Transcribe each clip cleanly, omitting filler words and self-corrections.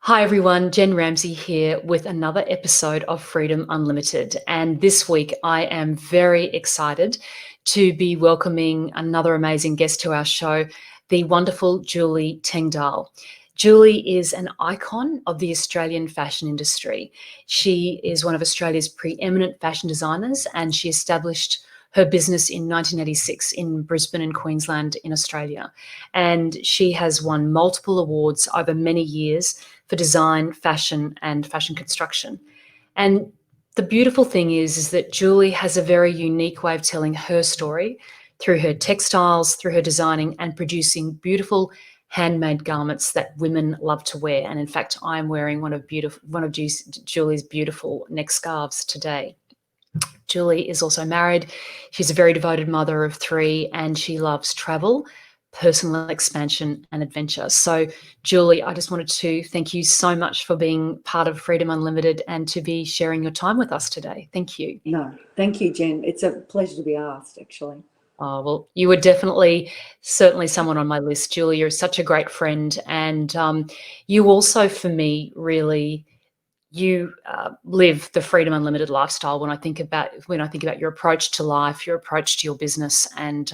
Hi everyone, Jen Ramsey here with another episode of Freedom Unlimited. And this week I am very excited to be welcoming another amazing guest to our show, the wonderful Julie Tengdahl. Julie is an icon of the Australian fashion industry. She is one of Australia's preeminent fashion designers, and she established her business in 1986 in Brisbane and Queensland in Australia. And she has won multiple awards over many years for design, fashion, and fashion construction. And the beautiful thing is that Julie has a very unique way of telling her story through her textiles, through her designing and producing beautiful handmade garments that women love to wear. And in fact, I'm wearing one of Julie's beautiful neck scarves today. Julie is also married. She's a very devoted mother of three, and she loves travel, personal expansion, and adventure. So, Julie, I just wanted to thank you so much for being part of Freedom Unlimited and to be sharing your time with us today. Thank you. No, thank you, Jen. It's a pleasure to be asked, actually. Oh, well, you were certainly someone on my list, Julie. You're such a great friend. And you also, for me, really, you live the Freedom Unlimited lifestyle when I think about your approach to life, your approach to your business. And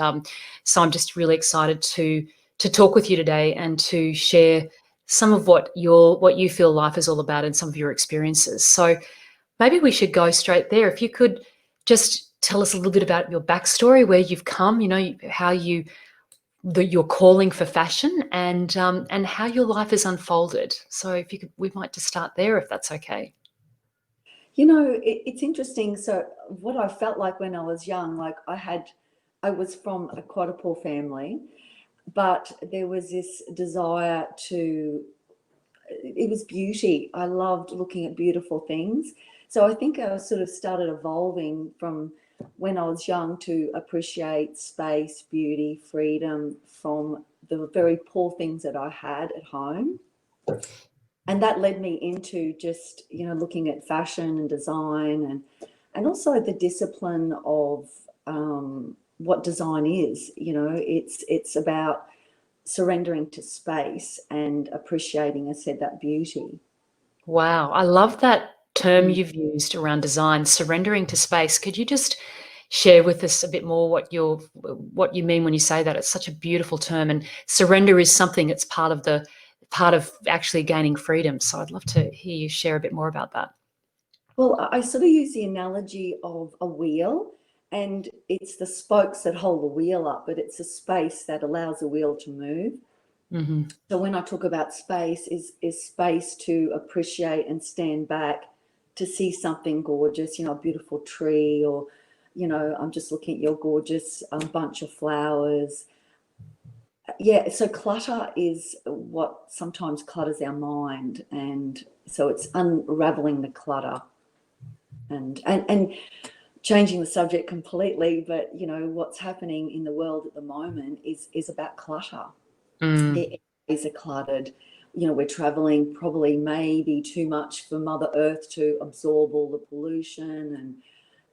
so I'm just really excited to talk with you today and to share some of what you feel life is all about and some of your experiences. So maybe we should go straight there. If you could just tell us a little bit about your backstory, where you've come, how your calling for fashion and how your life has unfolded. So if you could, we might just start there, if that's okay. It's interesting. So what I felt like when I was young, I was from quite a poor family, but there was this desire it was beauty. I loved looking at beautiful things. So I think I sort of started evolving from when I was young to appreciate space, beauty, freedom from the very poor things that I had at home. And that led me into just, looking at fashion and design and also the discipline of what design is. It's about surrendering to space and appreciating, I said, that beauty. Wow, I love that term you've used around design, surrendering to space. Could you just share with us a bit more what you mean when you say that? It's such a beautiful term, and surrender is something that's part of actually gaining freedom. So I'd love to hear you share a bit more about that. Well, I sort of use the analogy of a wheel, and it's the spokes that hold the wheel up, but it's a space that allows the wheel to move. Mm-hmm. So when I talk about space, is space to appreciate and stand back to see something gorgeous, a beautiful tree, or, I'm just looking at your gorgeous bunch of flowers. Yeah, so clutter is what sometimes clutters our mind, and so it's unraveling the clutter and changing the subject completely. But what's happening in the world at the moment is about clutter. The areas are cluttered. We're traveling probably maybe too much for Mother Earth to absorb all the pollution,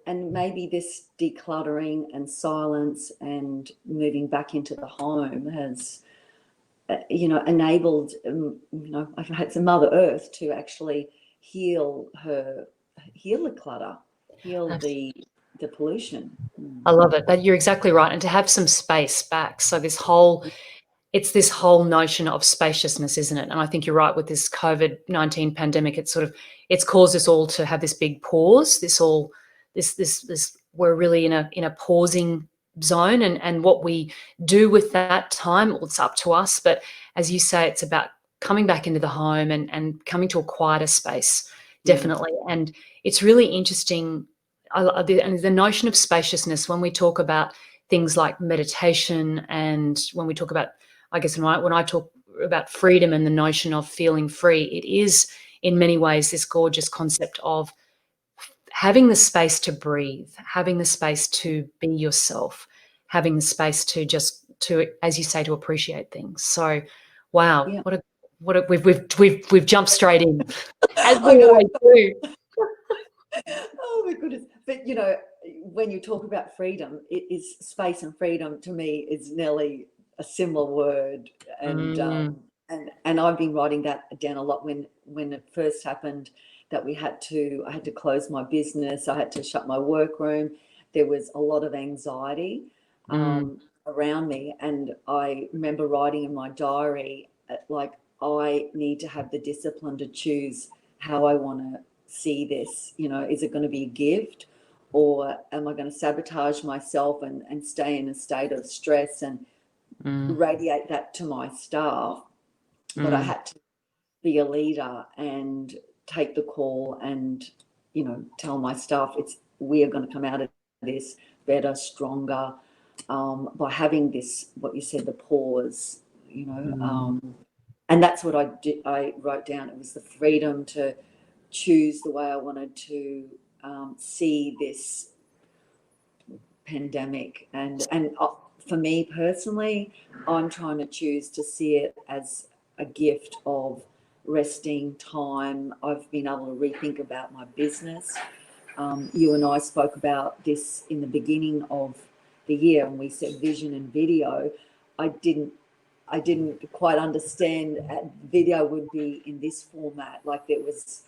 and maybe this decluttering and silence and moving back into the home has enabled it's Mother Earth to actually heal the clutter, heal the pollution. I love it. That you're exactly right. And to have some space back. So it's this whole notion of spaciousness, isn't it? And I think you're right with this COVID-19 pandemic. It's caused us all to have this big pause. We're really in a pausing zone, and what we do with that time, it's up to us. But as you say, it's about coming back into the home and coming to a quieter space, definitely. And it's really interesting. And the notion of spaciousness, when we talk about things like meditation, and when we talk about, I guess, when I talk about freedom and the notion of feeling free, it is in many ways this gorgeous concept of having the space to breathe, having the space to be yourself, having the space to as you say, to appreciate things. So, wow, Yeah. we've jumped straight in, as we always do. Oh my goodness. But when you talk about freedom, it is space, and freedom to me is nearly a similar word. And And I've been writing that down a lot when it first happened, that I had to close my business. I had to shut my workroom. There was a lot of anxiety around me. And I remember writing in my diary, like, I need to have the discipline to choose how I want to see this. You know, is it going to be a gift, or am I going to sabotage myself and stay in a state of stress and radiate that to my staff? But I had to be a leader and take the call and, you know, tell my staff we are going to come out of this better, stronger, by having this, what you said, the pause, you know. And that's what I wrote down. It was the freedom to choose the way I wanted to see this pandemic. And for me personally, I'm trying to choose to see it as a gift of resting time. I've been able to rethink about my business. You and I spoke about this in the beginning of the year, and we said vision and video. I didn't quite understand video would be in this format. Like that was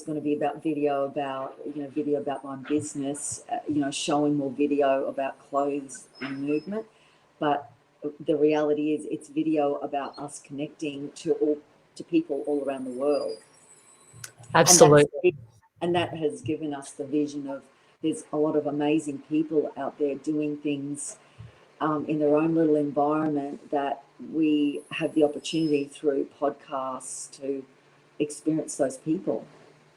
going to be about video about my business, showing more video about clothes and movement. But the reality is it's video about us connecting to people all around the world. Absolutely. And that has given us the vision of, there's a lot of amazing people out there doing things in their own little environment, that we have the opportunity through podcasts to experience those people.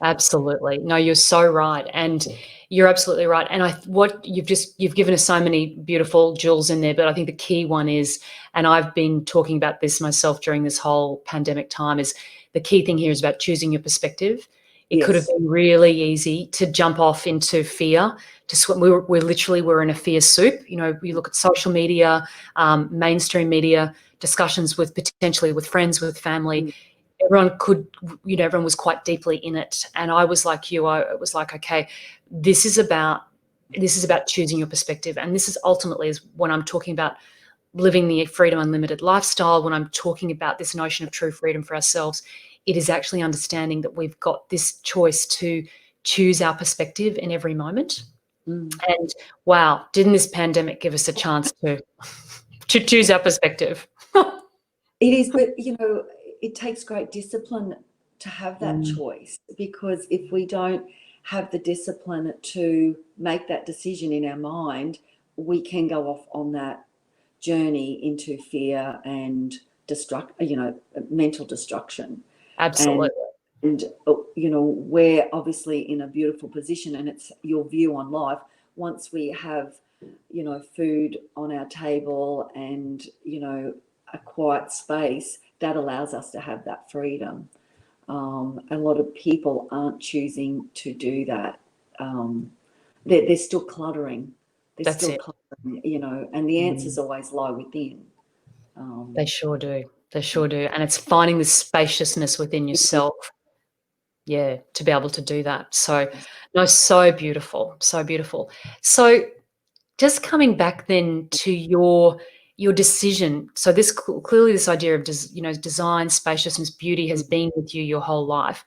Absolutely. No, you're so right. And you're absolutely right. And what you've given us so many beautiful jewels in there, but I think the key one is, and I've been talking about this myself during this whole pandemic time, is the key thing here is about choosing your perspective. It could have been really easy to jump off into fear, to swim. We literally were in a fear soup. You know, you look at social media, mainstream media, discussions potentially with friends, with family. Everyone was quite deeply in it. And I was like you, it was like, okay, this is about choosing your perspective. And this is ultimately is when I'm talking about living the freedom unlimited lifestyle, when I'm talking about this notion of true freedom for ourselves, it is actually understanding that we've got this choice to choose our perspective in every moment. And wow, didn't this pandemic give us a chance to choose our perspective? It is, but it takes great discipline to have that choice, because if we don't have the discipline to make that decision in our mind, we can go off on that journey into fear and mental destruction. Absolutely. And we're obviously in a beautiful position, and it's your view on life. Once we have, food on our table and, a quiet space, that allows us to have that freedom. A lot of people aren't choosing to do that. They're still cluttering. Cluttering, and the answers always lie within. They sure do. They sure do. And it's finding the spaciousness within yourself, to be able to do that. So, no, so beautiful, so beautiful. So just coming back then to your decision. So this clearly this idea of design, spaciousness, beauty has been with you your whole life.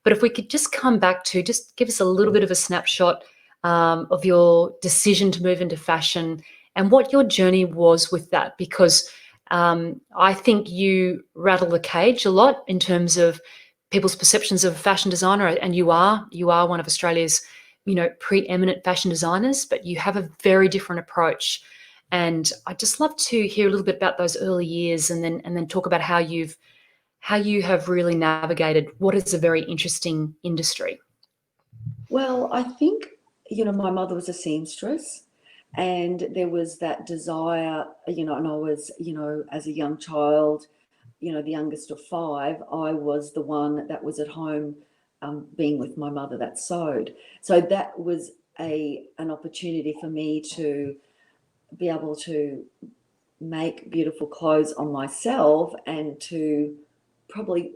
But if we could just come back to, just give us a little bit of a snapshot of your decision to move into fashion and what your journey was with that, because I think you rattle the cage a lot in terms of people's perceptions of a fashion designer, and you are one of Australia's pre-eminent fashion designers, but you have a very different approach. And I'd just love to hear a little bit about those early years, and then talk about how you have really navigated what is a very interesting industry. Well, I think, my mother was a seamstress, and there was that desire, and I was, as a young child, the youngest of five, I was the one that was at home, being with my mother that sewed. So that was an opportunity for me to be able to make beautiful clothes on myself, and to probably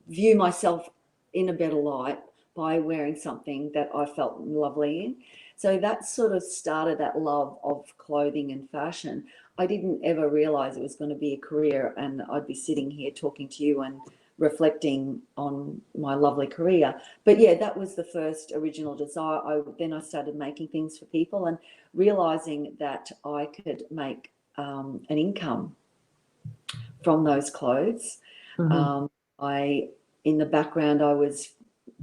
view myself in a better light by wearing something that I felt lovely in. So that sort of started that love of clothing and fashion. I didn't ever realize it was going to be a career, and I'd be sitting here talking to you and reflecting on my lovely career. But yeah, that was the first original desire. Then I started making things for people and realizing that I could make an income from those clothes. Mm-hmm. In the background, I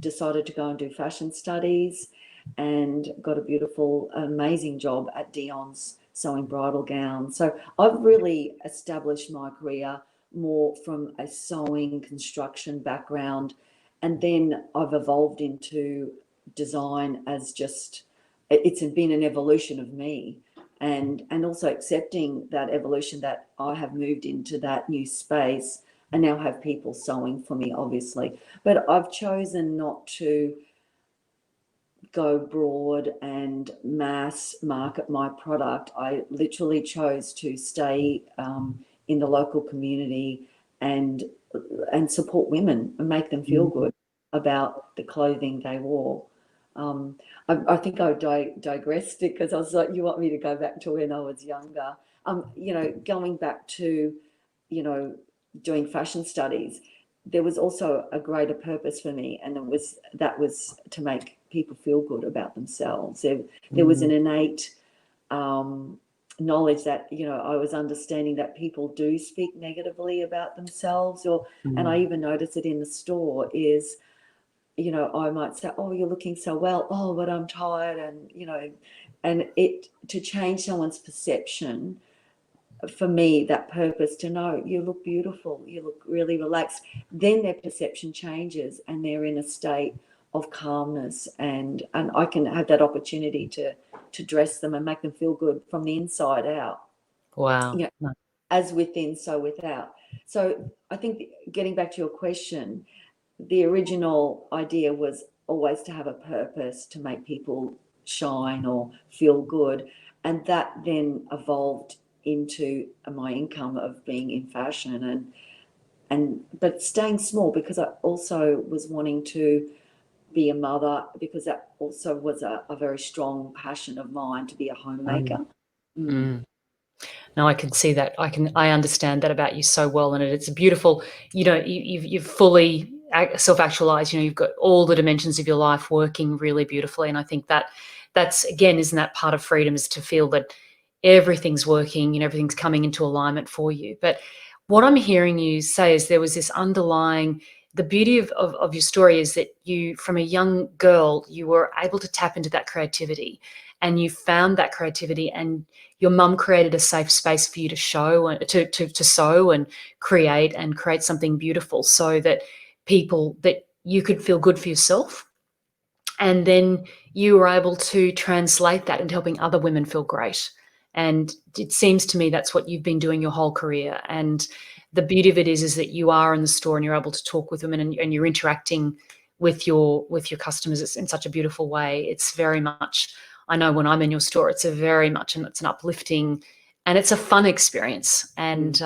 decided to go and do fashion studies, and got a beautiful, amazing job at Dion's sewing bridal gowns. So I've really established my career more from a sewing construction background, and then I've evolved into design as just, it's been an evolution of me, and also accepting that evolution, that I have moved into that new space and now have people sewing for me, obviously. But I've chosen not to go broad and mass market my product. I literally chose to stay in the local community and support women and make them feel good about the clothing they wore. I think I digressed because I was like, you want me to go back to when I was younger? Going back to, doing fashion studies, there was also a greater purpose for me, and that was to make people feel good about themselves. There was an innate knowledge that, I was understanding that people do speak negatively about themselves, and I even notice it in the store is, I might say, oh, you're looking so well, oh, but I'm tired, and to change someone's perception, for me, that purpose, to know you look beautiful, you look really relaxed, then their perception changes and they're in a state of calmness, and I can have that opportunity to dress them and make them feel good from the inside out. Wow. As within, so without. So I think, getting back to your question, the original idea was always to have a purpose, to make people shine or feel good, and that then evolved into my income of being in fashion, but staying small, because I also was wanting to be a mother, because that also was a very strong passion of mine, to be a homemaker. No, I can see that. I understand that about you so well, and it's beautiful. You've fully self-actualized. You've got all the dimensions of your life working really beautifully, and I think that's again, isn't that part of freedom, is to feel that everything's working, everything's coming into alignment for you. But what I'm hearing you say is there was this underlying, the beauty of your story is that you, from a young girl, you were able to tap into that creativity, and you found that creativity, and your mum created a safe space for you to show and to sew and create something beautiful, so that you could feel good for yourself. And then you were able to translate that into helping other women feel great. And it seems to me that's what you've been doing your whole career. And the beauty of it is that you are in the store and you're able to talk with women, and you're interacting with your customers in such a beautiful way. It's very much, I know when I'm in your store, it's it's an uplifting, and it's a fun experience. And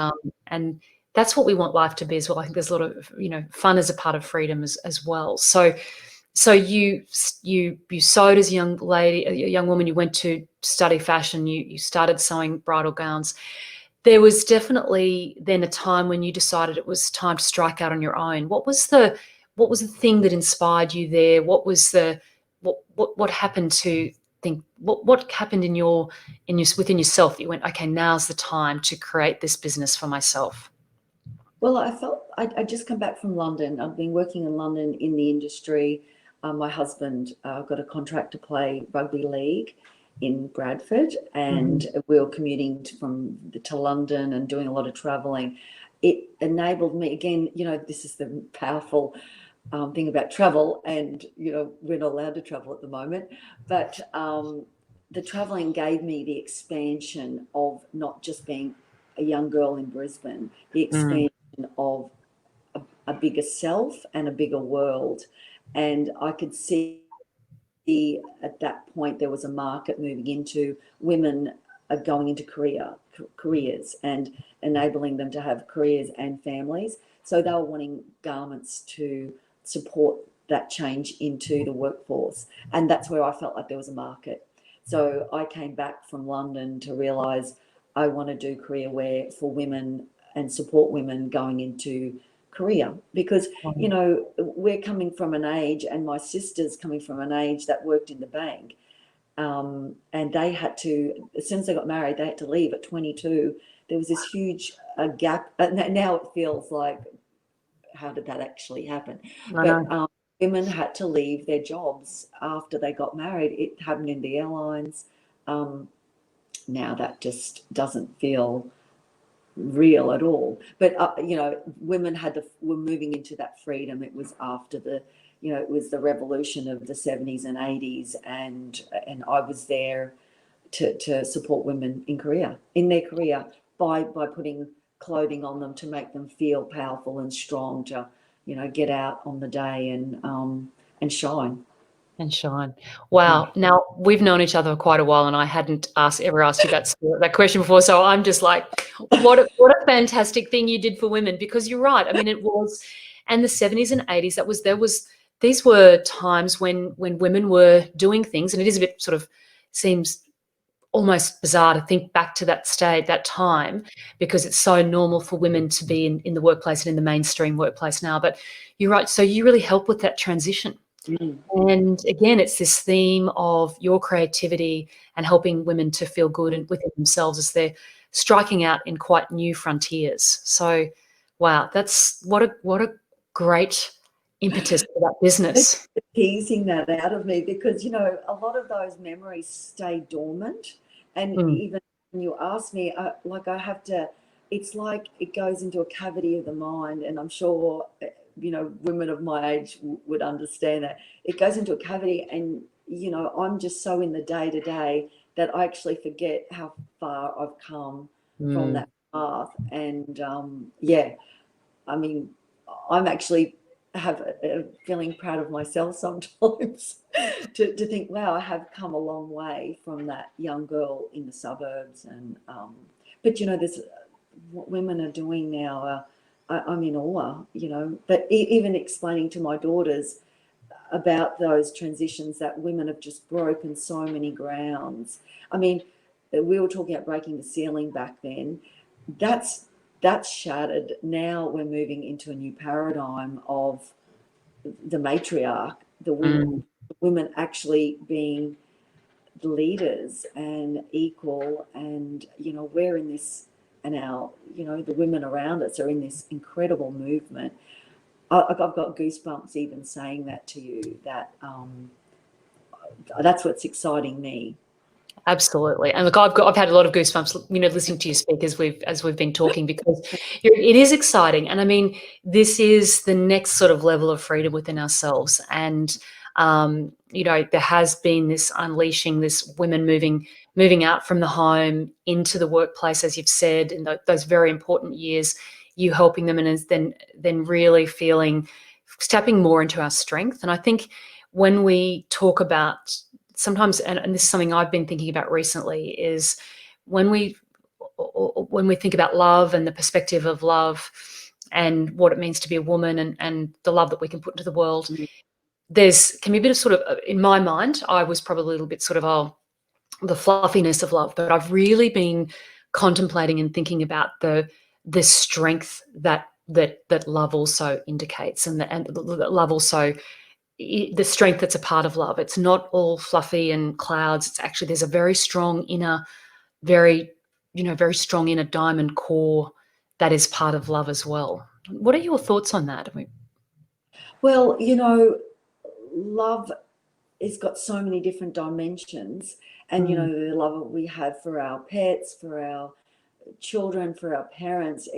that's what we want life to be as well. I think there's a lot of, fun as a part of freedom as well. So you sewed as a young lady, a young woman. You went to study fashion. You started sewing bridal gowns. There was definitely then a time when you decided it was time to strike out on your own. What was the thing that inspired you there? What happened to think? What happened within yourself that you went, okay, now's the time to create this business for myself? Well, I felt I'd just come back from London. I've been working in London in the industry. My husband got a contract to play rugby league in Bradford, and we were commuting to London and doing a lot of traveling. It enabled me, again, this is the powerful thing about travel, and we're not allowed to travel at the moment, but the traveling gave me the expansion of not just being a young girl in Brisbane, the expansion of a bigger self and a bigger world. And I could see at that point there was a market moving into women going into careers and enabling them to have careers and families. So they were wanting garments to support that change into the workforce. And that's where I felt like there was a market. So I came back from London to realise I want to do career wear for women and support women going into career, because, you know, we're coming from an age, and my sister's coming from an age that worked in the bank. And they had to, as soon as they got married, they had to leave at 22. There was this huge gap. Now it feels like, how did that actually happen? But women had to leave their jobs after they got married. It happened in the airlines. Now that just doesn't feel real at all. But you know, women were moving into that freedom. It was after the, you know, it was the revolution of the 70s and 80s, and I was there to support women in their career by putting clothing on them to make them feel powerful and strong, to, you know, get out on the day and shine. And shine. Wow. Now, we've known each other quite a while, and I hadn't ever asked you that question before. So I'm just like, what a fantastic thing you did for women, because you're right. I mean, it was, and the 70s and 80s, these were times when women were doing things, and it is a bit sort of, seems almost bizarre to think back to that time, because it's so normal for women to be in the workplace and in the mainstream workplace now. But you're right. So you really help with that transition. And again, it's this theme of your creativity and helping women to feel good and within themselves as they're striking out in quite new frontiers. So, wow, that's what a great impetus for that business. It's teasing that out of me, because, you know, a lot of those memories stay dormant, and even when you ask me, like, I have to, it's like it goes into a cavity of the mind, and I'm sure, you know, women of my age would understand that. It goes into a cavity, and, you know, I'm just so in the day-to-day that I actually forget how far I've come from that path. And yeah, I mean, I'm actually have a feeling proud of myself sometimes to think, wow, I have come a long way from that young girl in the suburbs. And but, you know, there's what women are doing now. I'm in awe, you know, but even explaining to my daughters about those transitions, that women have just broken so many grounds. I mean, we were talking about breaking the ceiling back then. That's shattered. Now we're moving into a new paradigm of the matriarch, the women actually being the leaders and equal. And, you know, we're in this, and our, you know, the women around us are in this incredible movement. I've got goosebumps even saying that to you, that that's what's exciting me. Absolutely. And look, I've had a lot of goosebumps, you know, listening to you speak as we've been talking, because it is exciting. And I mean, this is the next sort of level of freedom within ourselves. And, you know, there has been this unleashing, this women moving out from the home into the workplace, as you've said, in those very important years, you helping them, and then really stepping more into our strength. And I think when we talk about sometimes, and this is something I've been thinking about recently, is when we think about love and the perspective of love and what it means to be a woman, and the love that we can put into the world, can be a bit of sort of, in my mind, I was probably a little bit sort of, the fluffiness of love, but I've really been contemplating and thinking about the strength that love also indicates, and that love also, the strength that's a part of love. It's not all fluffy and clouds. It's actually, there's a very strong inner, very strong inner diamond core that is part of love as well. What are your thoughts on that? Well, you know, love has got so many different dimensions, and, you know, the love we have for our pets, for our children, for our parents.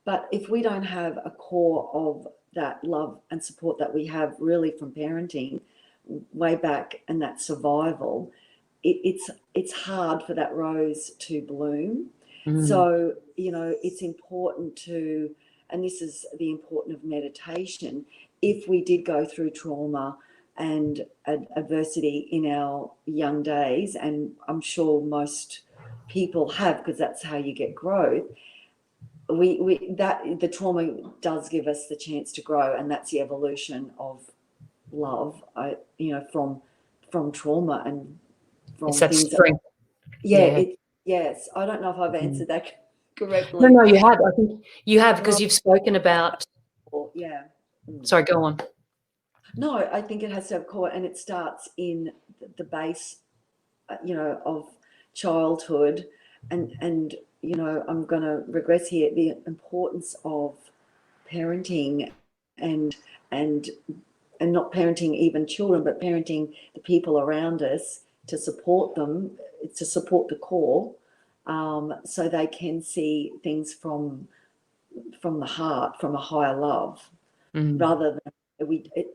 But if we don't have a core of that love and support that we have really from parenting way back, and that survival, it's hard for that rose to bloom. So, you know, it's important to, and this is the importance of meditation, if we did go through trauma and adversity in our young days, and I'm sure most people have, because that's how you get growth. That the trauma does give us the chance to grow, and that's the evolution of love. You know, from trauma and from It's that things. strength. Yeah. Yes, I don't know if I've answered that No, correctly. no, you have. I think you have, because Well, you've spoken about. yeah. Mm. Sorry, go on. No, I think it has to have core, and it starts in the base, of childhood, and I'm going to regress here. The importance of parenting, and and and not parenting even children, but parenting the people around us to support them, to support the core, so they can see things from the heart, from a higher love, rather than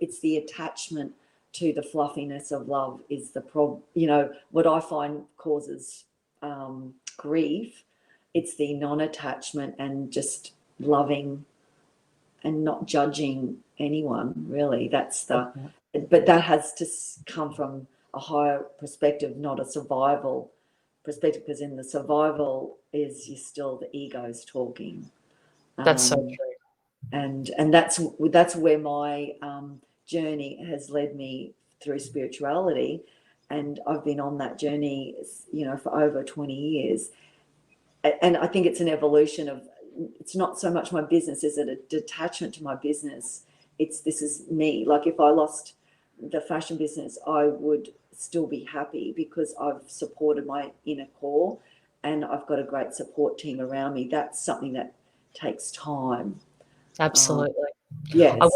it's the attachment to the fluffiness of love is the problem. What I find causes grief. It's the non-attachment and just loving and not judging anyone, really. But that has to come from a higher perspective, not a survival perspective, because in the survival is you still the ego's talking. That's so Um, true. and that's where my journey has led me through spirituality, and I've been on that journey, for over 20 years. And I think it's an evolution of, it's not so much my business, is it a detachment to my business? This is me. Like, if I lost the fashion business, I would still be happy because I've supported my inner core and I've got a great support team around me. That's something that takes time. Absolutely. Yeah. I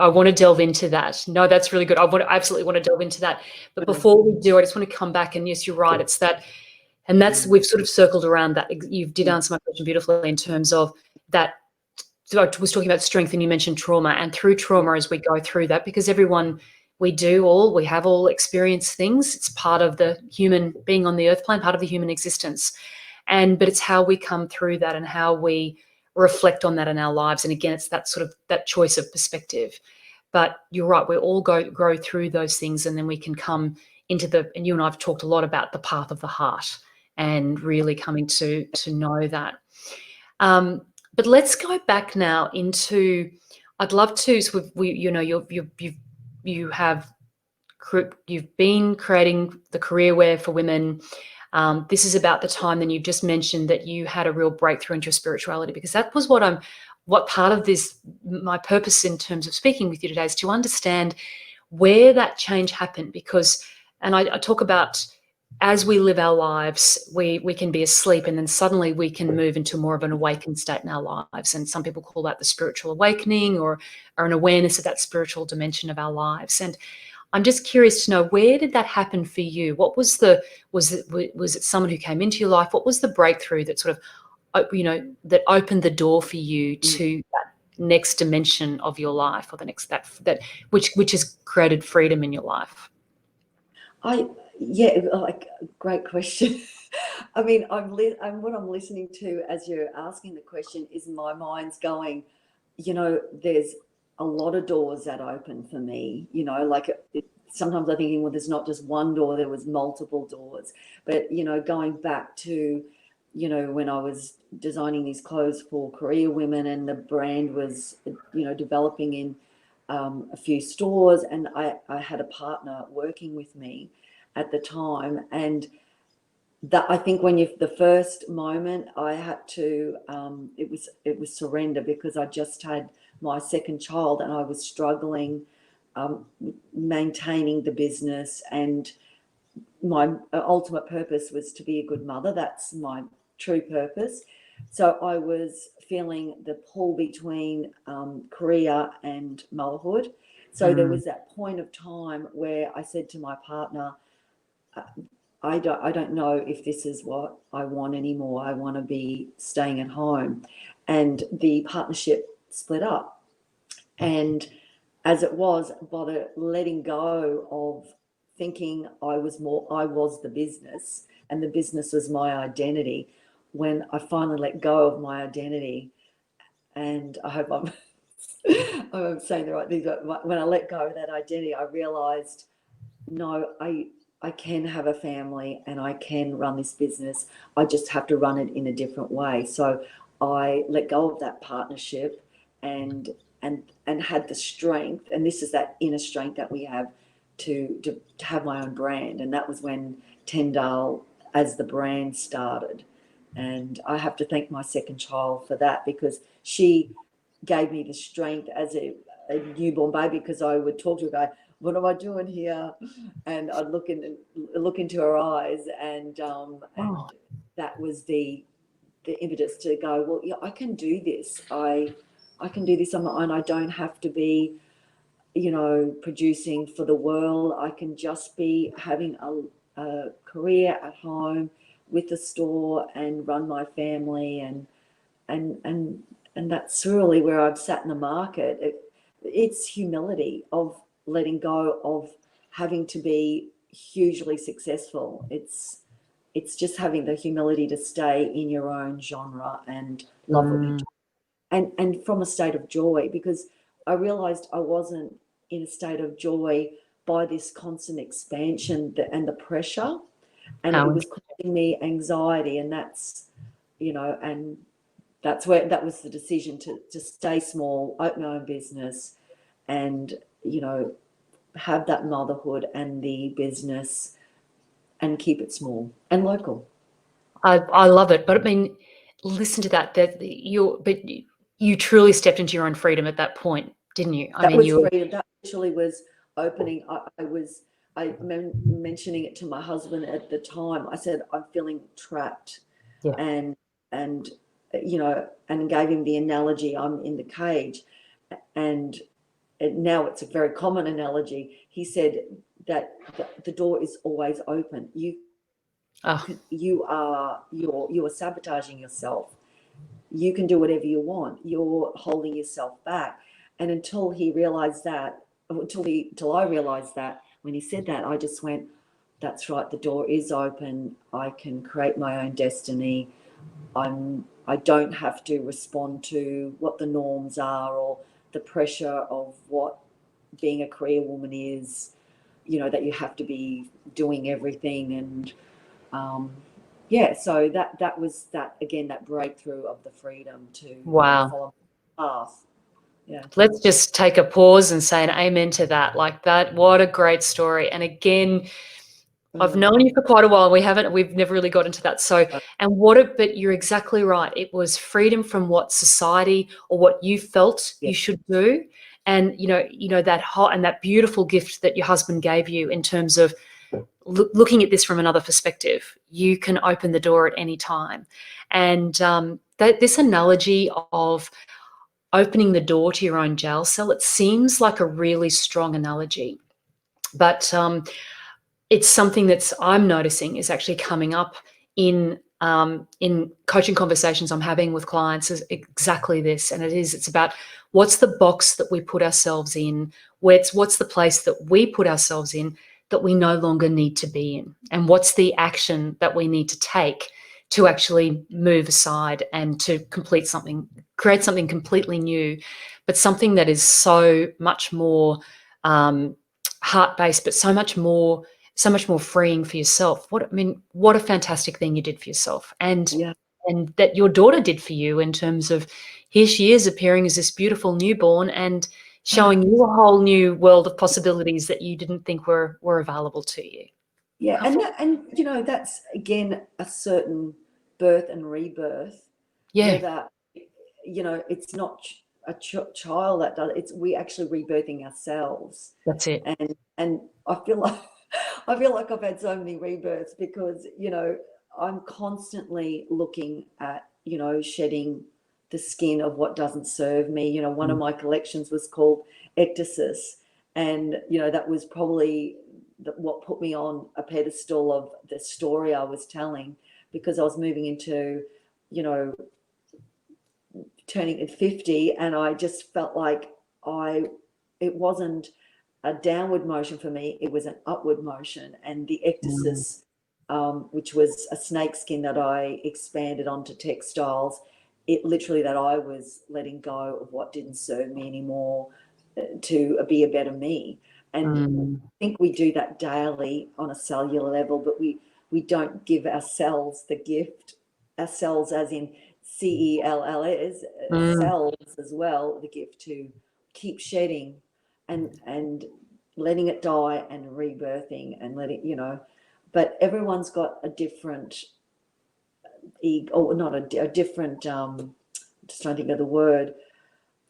want to delve into that. No, that's really good. I absolutely want to delve into that. But before we do, I just want to come back, and yes, you're right. It's that, and that's, we've sort of circled around that. You did answer my question beautifully in terms of that. So I was talking about strength, and you mentioned trauma, and through trauma, as we go through that, because everyone, we have all experienced things. It's part of the human being on the earth plane, part of the human existence. But it's how we come through that and how we reflect on that in our lives. And again, it's that sort of that choice of perspective. But you're right, we all grow through those things, and then we can come into and you and I have talked a lot about the path of the heart and really coming to know that. But let's go back now into, I'd love to, so you've been creating the career wear for women. This is about the time, then you've just mentioned that you had a real breakthrough into your spirituality, because that was what part of this, my purpose in terms of speaking with you today, is to understand where that change happened. Because, and I talk about, as we live our lives, we can be asleep, and then suddenly we can move into more of an awakened state in our lives. And some people call that the spiritual awakening, or an awareness of that spiritual dimension of our lives. And I'm just curious to know, where did that happen for you? What was was it someone who came into your life? What was the breakthrough that sort of, that opened the door for you to that next dimension of your life, or the next, which has created freedom in your life? Like, great question. I mean, what I'm listening to as you're asking the question is my mind's going, there's a lot of doors that open for me, like sometimes I'm thinking, well, there's not just one door, there was multiple doors. But, going back to, when I was designing these clothes for career women, and the brand was, developing in a few stores, and I had a partner working with me at the time. And that, I think, the first moment I had to, it was surrender, because I just had my second child and I was struggling maintaining the business, and my ultimate purpose was to be a good mother. That's my true purpose. So I was feeling the pull between career and motherhood. So there was that point of time where I said to my partner, I don't know if this is what I want anymore. I want to be staying at home. And the partnership split up. And as it was, by the letting go of thinking I was the business, and the business was my identity, when I finally let go of my identity, and I hope I'm saying the right things, but when I let go of that identity, I realized, no, I can have a family and I can run this business. I just have to run it in a different way. So I let go of that partnership, and had the strength, and this is that inner strength that we have to have my own brand. And that was when Tengdahl as the brand started. And I have to thank my second child for that, because she gave me the strength as a newborn baby, because I would talk to her, go, what am I doing here? And I'd look into her eyes, and that was the impetus to go, well, yeah, I can do this. I can do this on my own. I don't have to be, producing for the world. I can just be having a career at home with the store and run my family, and that's really where I've sat in the market. It's humility of letting go of having to be hugely successful. It's just having the humility to stay in your own genre and love what you do, and from a state of joy, because I realized I wasn't in a state of joy by this constant expansion and the pressure, and it was causing me anxiety, and that's, and that's where that was the decision to stay small, open my own business, and have that motherhood and the business, and keep it small and local. I love it. But I mean, listen to that. You truly stepped into your own freedom at that point, didn't you? Freedom. That actually was opening. I mentioning it to my husband at the time. I said, I'm feeling trapped. Yeah. and and gave him the analogy, I'm in the cage, and now it's a very common analogy. He said that the door is always open. You are sabotaging yourself. You can do whatever you want. You're holding yourself back. And until I realized that, when he said that, I just went, that's right, the door is open. I can create my own destiny. I don't have to respond to what the norms are, or the pressure of what being a career woman is, that you have to be doing everything. And so that was that, again, that breakthrough of the freedom to follow my path. Yeah. Let's just take a pause and say an amen to that. Like that, what a great story. And again, I've known you for quite a while. We've never really got into that. So, but you're exactly right. It was freedom from what society or what you felt you should do. And, that beautiful gift that your husband gave you in terms of looking at this from another perspective. You can open the door at any time. And this analogy of opening the door to your own jail cell, it seems like a really strong analogy. But it's something I'm noticing is actually coming up in coaching conversations I'm having with clients, is exactly this. And it's about what's the box that we put ourselves in, what's the place that we put ourselves in that we no longer need to be in, and what's the action that we need to take to actually move aside and to create something completely new, but something that is so much more heart-based, but so much more freeing for yourself. What a fantastic thing you did for yourself, and that your daughter did for you, in terms of here she is appearing as this beautiful newborn and showing you a whole new world of possibilities that you didn't think were available to you. Yeah, and that's again a certain birth and rebirth. Yeah, whether it's not a child that does it, we actually rebirthing ourselves. that's it. And I feel like I've had so many rebirths, because I'm constantly looking at shedding the skin of what doesn't serve me. One of my collections was called Ectasis, and that was probably what put me on a pedestal of the story I was telling, because I was moving into turning at 50, and I just felt like it wasn't a downward motion for me, it was an upward motion. And the Ectasis, which was a snake skin that I expanded onto textiles, it literally, that I was letting go of what didn't serve me anymore, to be a better me. And I think we do that daily on a cellular level, but we don't give ourselves the gift, ourselves as in CELLS, cells as well, the gift to keep shedding and letting it die and rebirthing and letting, but everyone's got a different ego, or not a different, just trying to think of the word,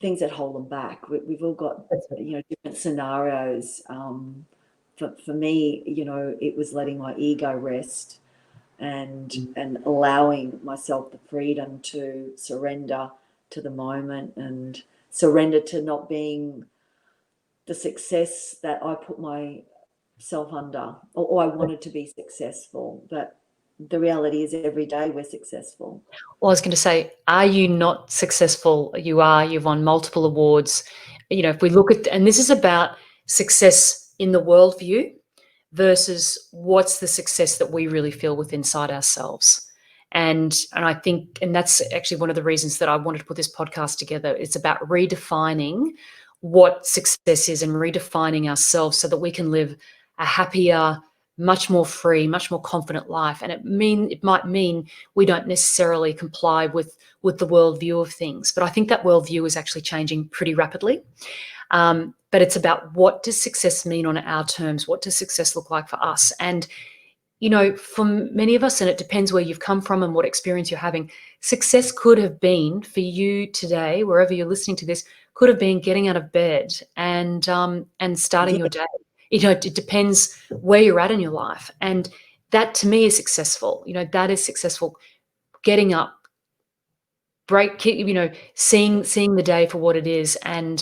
things that hold them back. We've all got, different scenarios. For me, it was letting my ego rest and allowing myself the freedom to surrender to the moment and surrender to not being the success that I put myself under, or I wanted to be successful. But the reality is every day we're successful. Well, I was going to say, are you not successful? You are. You've won multiple awards. If we look at, and this is about success in the worldview versus what's the success that we really feel within inside ourselves. And I think, and that's actually one of the reasons that I wanted to put this podcast together. It's about redefining what success is and redefining ourselves so that we can live a happier, much more free, much more confident life. And it might mean we don't necessarily comply with the worldview of things, but I think that worldview is actually changing pretty rapidly. But it's about, what does success mean on our terms? What does success look like for us? And, for many of us, and it depends where you've come from and what experience you're having, success could have been for you today, wherever you're listening to this, could have been getting out of bed and starting your day. It depends where you're at in your life. And that to me is successful. That is successful. Getting up, seeing the day for what it is, and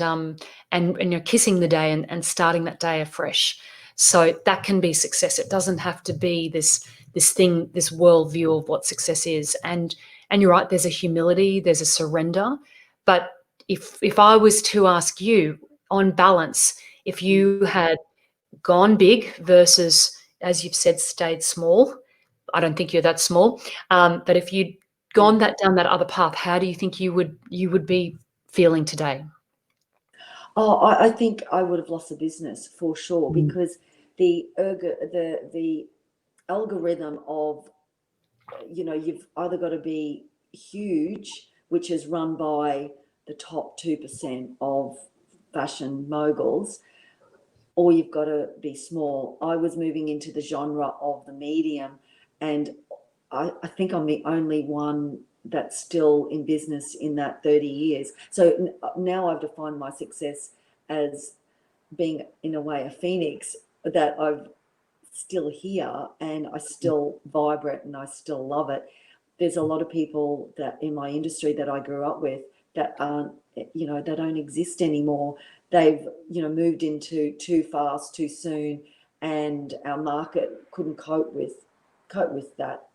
kissing the day and starting that day afresh. So that can be success. It doesn't have to be this thing, this worldview of what success is. And you're right, there's a humility, there's a surrender. But if I was to ask you, on balance, if you had gone big versus, as you've said, stayed small, I don't think you're that small. But if you'd gone down that other path, how do you think you would be feeling today? Oh, I think I would have lost the business for sure, because the algorithm of, you've either got to be huge, which is run by the top 2% of fashion moguls, or you've got to be small. I was moving into the genre of the medium, and I think I'm the only one that's still in business in that 30 years. So now I've defined my success as being, in a way, a phoenix, that I'm still here and I still vibrate and I still love it. There's a lot of people that in my industry that I grew up with that aren't, they don't exist anymore. They've, moved into too fast, too soon, and our market couldn't cope with that.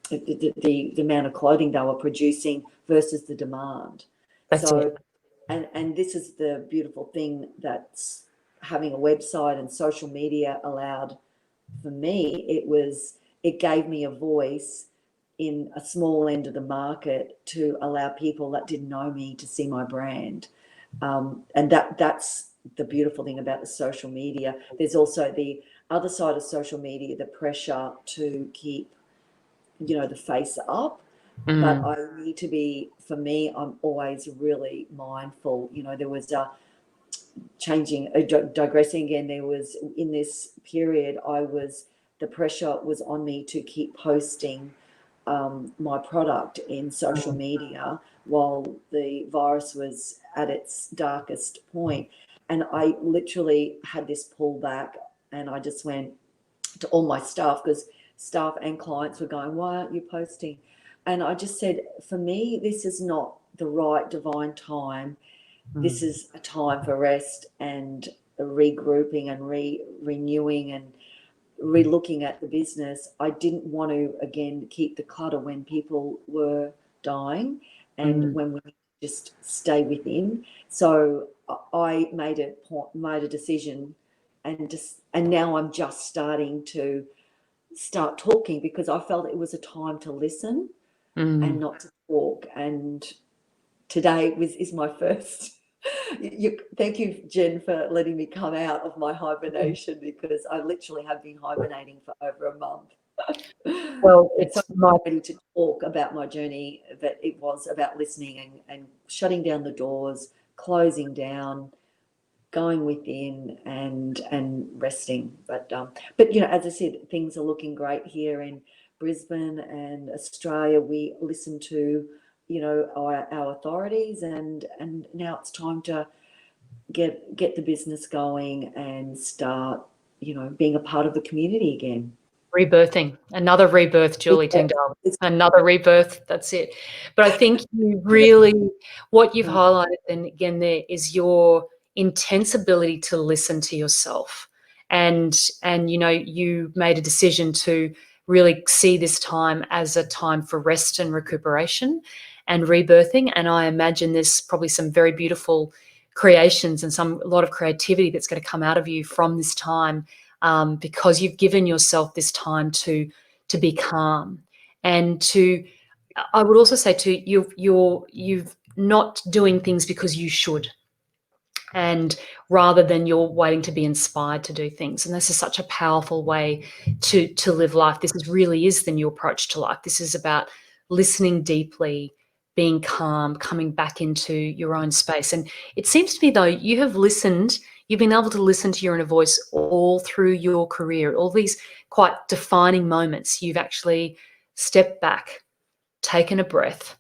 The amount of clothing they were producing versus the demand. That's it. And this is the beautiful thing that's having a website and social media allowed for me. It gave me a voice in a small end of the market to allow people that didn't know me to see my brand. And that's the beautiful thing about the social media. There's also the other side of social media, the pressure to keep, the face up. But I need to be, for me, I'm always really mindful. There was a digressing again, there was, in this period, the pressure was on me to keep posting my product in social media while the virus was at its darkest point. And I literally had this pullback, and I just went to all my staff, because staff and clients were going, "Why aren't you posting?" And I just said, for me, this is not the right divine time. This is a time for rest and regrouping and renewing and re-looking at the business. I didn't want to, again, keep the clutter when people were dying and when we just stay within. So I made a decision, and now I'm just starting to start talking, because I felt it was a time to listen and not to talk. And today is my first. Thank you, Jen, for letting me come out of my hibernation, because I literally have been hibernating for over a month. Well, it's so I'm ready to talk about my journey, but it was about listening and shutting down the doors, closing down, going within and resting. But as I said, things are looking great here in Brisbane and Australia. We listen to our authorities, and now it's time to get the business going and start being a part of the community again. Rebirthing, another rebirth, Julie Tengdahl, another rebirth. That's it. But I think you really, what you've highlighted then again there is your intense ability to listen to yourself. And you made a decision to really see this time as a time for rest and recuperation and rebirthing. And I imagine there's probably some very beautiful creations and a lot of creativity that's going to come out of you from this time, because you've given yourself this time to be calm, and I would also say you've not doing things because you should, and rather than you're waiting to be inspired to do things. And this is such a powerful way to live life. This really is the new approach to life. This is about listening deeply, being calm, coming back into your own space. And it seems to me, though, you've been able to listen to your inner voice all through your career. All these quite defining moments, you've actually stepped back, taken a breath,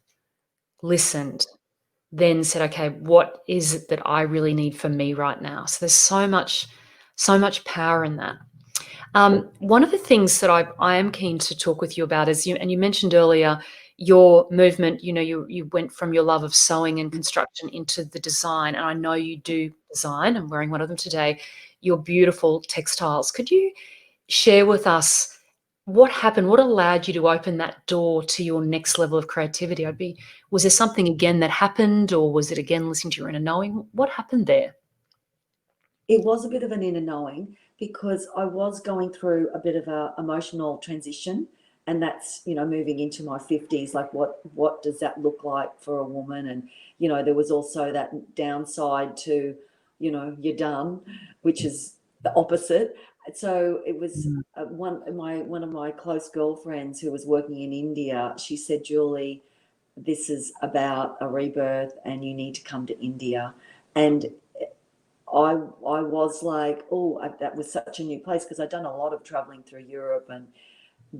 listened, then said, okay, what is it that I really need for me right now? So there's so much power in that. One of the things that I am keen to talk with you about is you mentioned earlier your movement. You went from your love of sewing and construction into the design, and I know you do design. I'm wearing one of them today. Your beautiful textiles. Could you share with us what happened? What allowed you to open that door to your next level of creativity? Was there something again that happened, or was it again listening to your inner knowing? What happened there? It was a bit of an inner knowing, because I was going through a bit of a emotional transition, and that's moving into my 50s. Like, what does that look like for a woman? And there was also that downside to you're done, which is the opposite. So it was one of my close girlfriends who was working in India. She said, Julie, this is about a rebirth and you need to come to India. And I was like, oh, that was such a new place, because I'd done a lot of traveling through Europe, and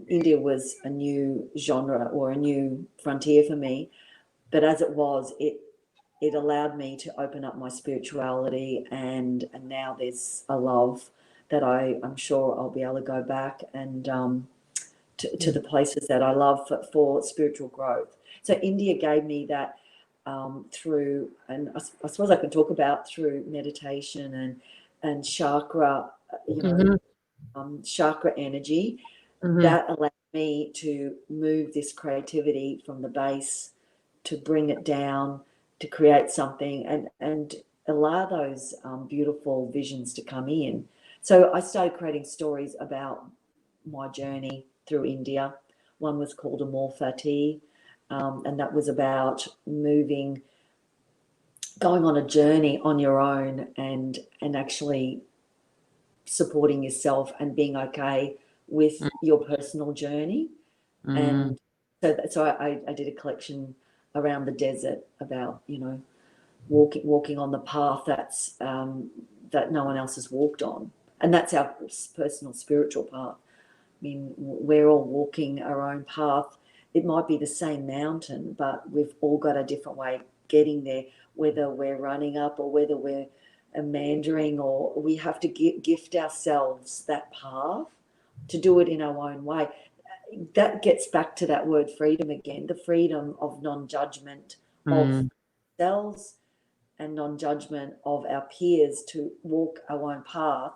India was a new genre or a new frontier for me. But as it was, it allowed me to open up my spirituality, and now there's a love that I'm sure I'll be able to go back and to the places that I love for spiritual growth. So India gave me that through, and I suppose I can talk about through meditation and chakra, chakra energy. That allowed me to move this creativity from the base, to bring it down, to create something, and allow those beautiful visions to come in. So I started creating stories about my journey through India. One was called Amor Fati, and that was about going on a journey on your own, and actually supporting yourself and being okay with your personal journey. And so I did a collection around the desert about walking on the path that's that no one else has walked on, and that's our personal spiritual path. I mean, we're all walking our own path. It might be the same mountain, but we've all got a different way getting there, whether we're running up or whether we're meandering, or we have to gift ourselves that path to do it in our own way. That gets back to that word freedom again, the freedom of non-judgment of ourselves and non-judgment of our peers, to walk our own path.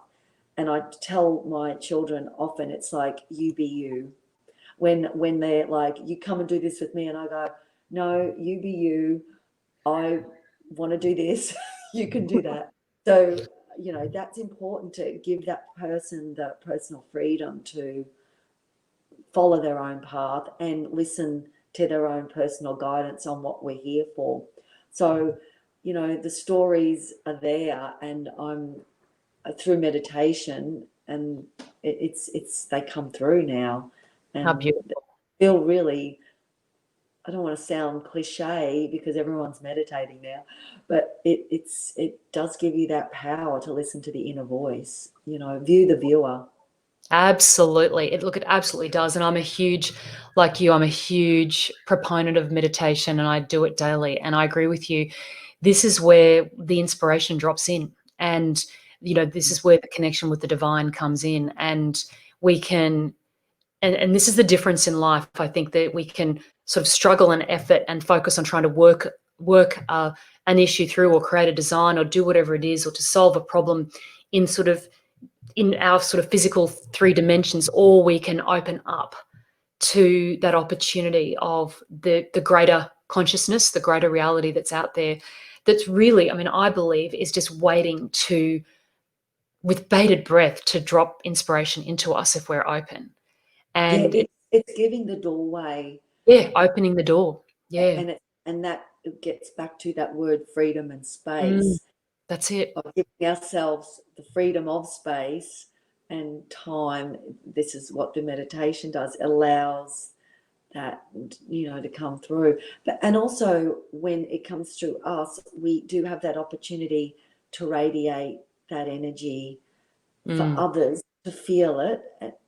And I tell my children often, it's like, you be you. When they're like, you come and do this with me, and I go, no, you be you. I want to do this. You can do that. So, that's important, to give that person the personal freedom to follow their own path and listen to their own personal guidance on what we're here for. So, the stories are there, and I'm through meditation, and it's they come through now, How and beautiful. feel really I don't want to sound cliche because everyone's meditating now, but it does give you that power to listen to the inner voice, view the viewer. Absolutely. It absolutely does. And I'm a huge, like you, I'm a huge proponent of meditation, and I do it daily. And I agree with you. This is where the inspiration drops in. And, this is where the connection with the divine comes in. And we can, and this is the difference in life. I think that we can sort of struggle and effort and focus on trying to work an issue through, or create a design, or do whatever it is, or to solve a problem in our sort of physical 3 dimensions, or we can open up to that opportunity of the greater consciousness, the greater reality that's out there, that's really, I believe, is just waiting with bated breath, to drop inspiration into us if we're open. And It's giving the doorway. Opening the door. Yeah. And that gets back to that word, freedom and space. That's it. Of giving ourselves the freedom of space and time. This is what the meditation does, allows that, to come through. And also when it comes through us, we do have that opportunity to radiate that energy for others to feel it,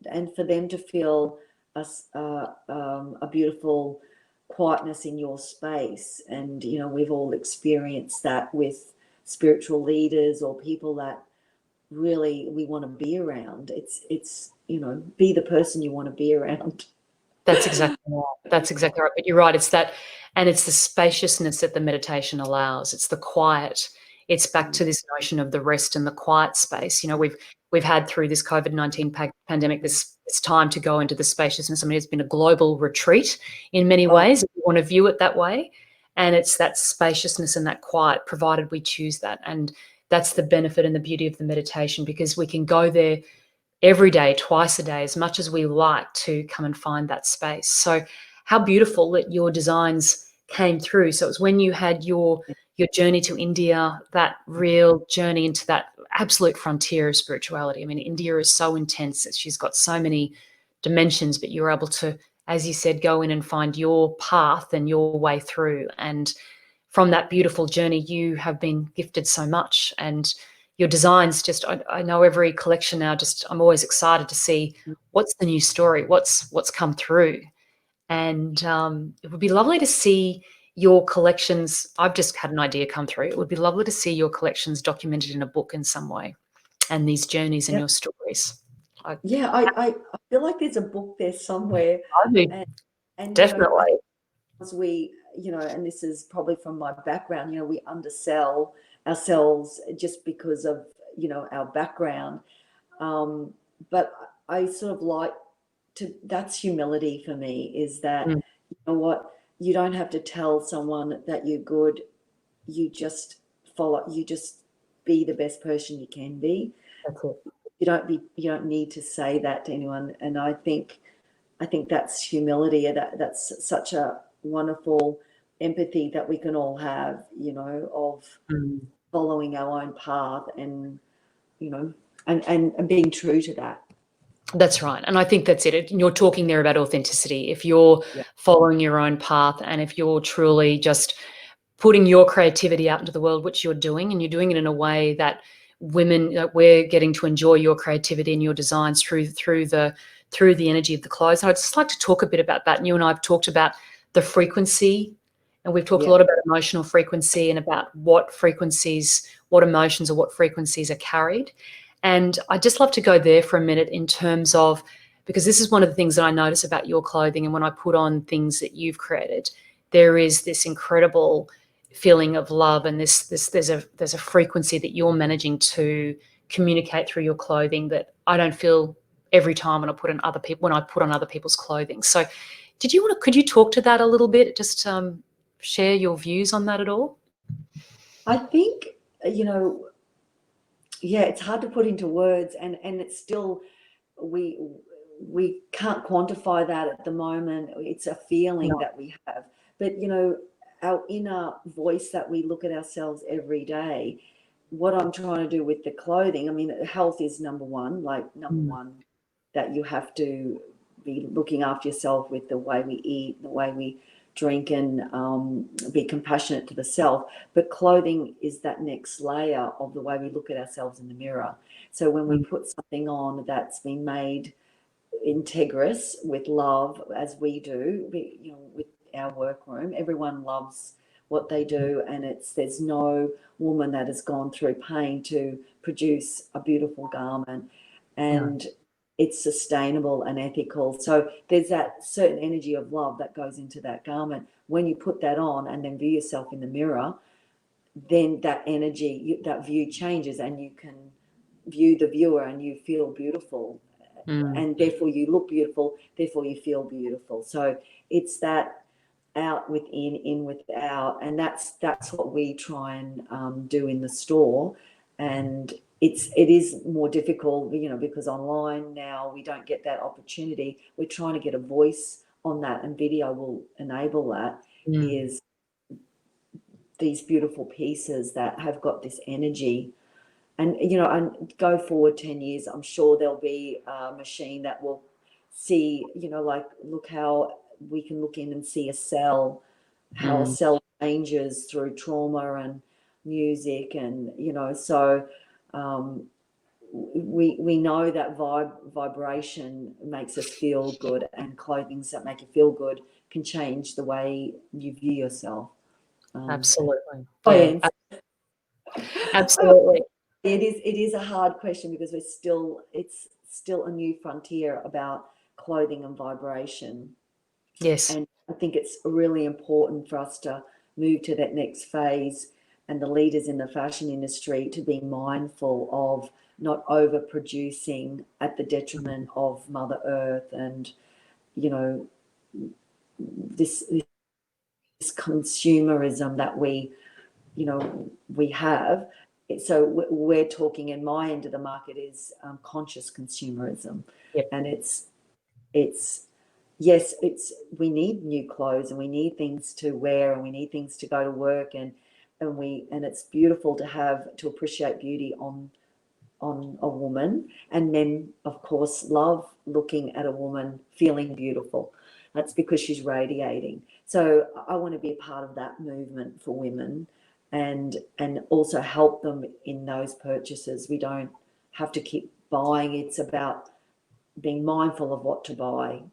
and for them to feel a beautiful quietness in your space. And, we've all experienced that with spiritual leaders or people that really we want to be around. It's be the person you want to be around. That's exactly right. That's exactly right. But you're right. It's that, and it's the spaciousness that the meditation allows. It's the quiet. It's back to this notion of the rest and the quiet space. We've had through this COVID-19 pandemic this time to go into the spaciousness. It's been a global retreat in many ways, if you want to view it that way. And it's that spaciousness and that quiet, provided we choose that. And that's the benefit and the beauty of the meditation, because we can go there every day, twice a day, as much as we like, to come and find that space. So how beautiful that your designs came through. So it was when you had your journey to India, that real journey into that absolute frontier of spirituality. India is so intense. She's got so many dimensions, but you're able to, as you said, go in and find your path and your way through. And from that beautiful journey, you have been gifted so much. And your designs, I know every collection now, I'm always excited to see what's the new story, what's come through. And it would be lovely to see your collections. I've just had an idea come through. It would be lovely to see your collections documented in a book in some way, and these journeys and your stories. I feel like there's a book there somewhere. And definitely. As we, and this is probably from my background, we undersell ourselves just because of, our background. But I sort of like that's humility for me, is that, you know what, you don't have to tell someone that you're good. You just be the best person you can be. That's it. You don't need to say that to anyone. And I think that's humility. That's such a wonderful empathy that we can all have, of following our own path and, and being true to that. That's right. And I think that's it. You're talking there about authenticity. If you're following your own path, and if you're truly just putting your creativity out into the world, which you're doing, and you're doing it in a way that we're getting to enjoy your creativity and your designs through the energy of the clothes. And I'd just like to talk a bit about that. And you and I have talked about the frequency, and we've talked a lot about emotional frequency and about what emotions or what frequencies are carried. And I'd just love to go there for a minute, in terms of, because this is one of the things that I notice about your clothing, and when I put on things that you've created, there is this incredible feeling of love, and there's a frequency that you're managing to communicate through your clothing that I don't feel every time when I put on other people's clothing. So could you talk to that a little bit? Just share your views on that at all? I think, it's hard to put into words, and it's still, we can't quantify that at the moment. It's a feeling that we have, but our inner voice that we look at ourselves every day. What I'm trying to do with the clothing, health is number one, that you have to be looking after yourself with the way we eat, the way we drink and be compassionate to the self. But clothing is that next layer of the way we look at ourselves in the mirror. So when we put something on that's been made integrous with love, as we do, with our workroom, everyone loves what they do, and there's no woman that has gone through pain to produce a beautiful garment, and it's sustainable and ethical. So there's that certain energy of love that goes into that garment. When you put that on and then view yourself in the mirror, then that energy, that view changes, and you can view the viewer and you feel beautiful, and therefore you look beautiful, therefore you feel beautiful. So it's that out within, in without, and that's what we try and do in the store. And it is more difficult, because online now we don't get that opportunity. We're trying to get a voice on that, and video will enable that. Is these beautiful pieces that have got this energy. And and go forward 10 years, I'm sure there'll be a machine that will see, like, look how we can look in and see a cell, how a cell changes through trauma and music, and so we know that vibration makes us feel good, and clothings that make you feel good can change the way you view yourself. Absolutely. Yeah. Absolutely. It is a hard question, because it's still a new frontier about clothing and vibration. Yes. And I think it's really important for us to move to that next phase, and the leaders in the fashion industry to be mindful of not overproducing at the detriment of Mother Earth, and this consumerism that we have. So we're talking, in my end of the market is conscious consumerism. Yep. And it's we need new clothes, and we need things to wear, and we need things to go to work, and it's beautiful to appreciate beauty on a woman, and then of course love looking at a woman feeling beautiful. That's because she's radiating. So I want to be a part of that movement for women, and also help them in those purchases. We don't have to keep buying. It's about being mindful of what to buy.